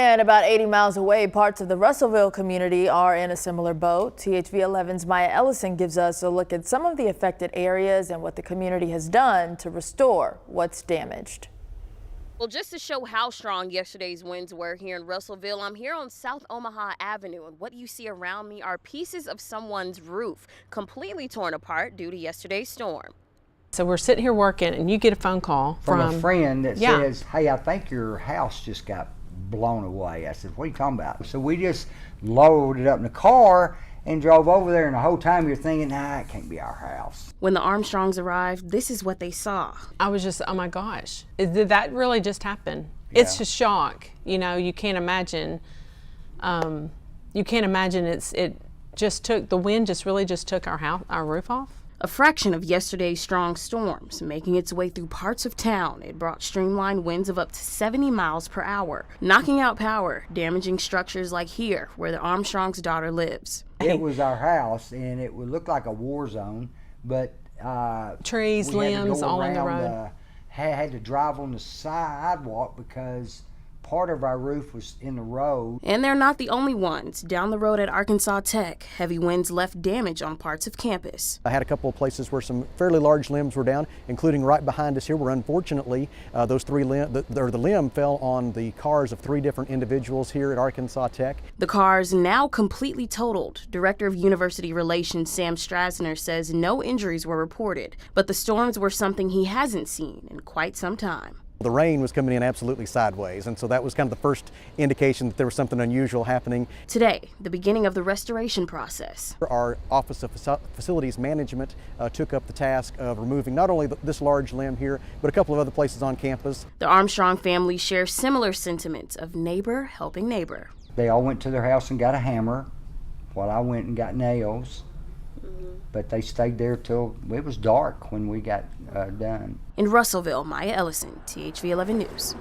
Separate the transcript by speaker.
Speaker 1: And about 80 miles away, parts of the Russellville community are in a similar boat. THV 11's Maya Ellison gives us a look at some of the affected areas and what the community has done to restore what's damaged.
Speaker 2: Well, just to show how strong yesterday's winds were here in Russellville, I'm here on South Omaha Avenue, and what you see around me are pieces of someone's roof completely torn apart due to yesterday's storm.
Speaker 3: So we're sitting here working, and you get a phone call
Speaker 4: from a friend that says, "Hey, I think your house just got blown away." I said, "What are you talking about?" So we just loaded up in the car and drove over there, and the whole time you're thinking, nah, it can't be our house.
Speaker 2: When the Armstrongs arrived, this is what they saw.
Speaker 3: I was just, oh my gosh, did that really just happen?
Speaker 4: Yeah.
Speaker 3: It's just shock. You know, you can't imagine. It just took, the wind just really just took our roof off.
Speaker 2: A fraction of yesterday's strong storms, making its way through parts of town. It brought streamlined winds of up to 70 miles per hour, knocking out power, damaging structures like here, where the Armstrong's daughter lives.
Speaker 4: It was our house, and it would look like a war zone, but
Speaker 3: trees, limbs, all on the road.
Speaker 4: Had to drive on the sidewalk because part of our roof was in the road.
Speaker 2: And they're not the only ones. Down the road at Arkansas Tech, heavy winds left damage on parts of campus.
Speaker 5: I had a couple of places where some fairly large limbs were down, including right behind us here, where unfortunately the limb fell on the cars of 3 different individuals here at Arkansas Tech.
Speaker 2: The cars now completely totaled. Director of University Relations Sam Strasner says no injuries were reported, but the storms were something he hasn't seen in quite some time.
Speaker 5: The rain was coming in absolutely sideways, and so that was kind of the first indication that there was something unusual happening.
Speaker 2: Today, the beginning of the restoration process.
Speaker 5: Our Office of Facilities Management took up the task of removing not only this large limb here, but a couple of other places on campus.
Speaker 2: The Armstrong family shares similar sentiments of neighbor helping neighbor.
Speaker 4: They all went to their house and got a hammer, while I went and got nails. But they stayed there till it was dark when we got done.
Speaker 2: In Russellville, Maya Ellison, THV 11 News.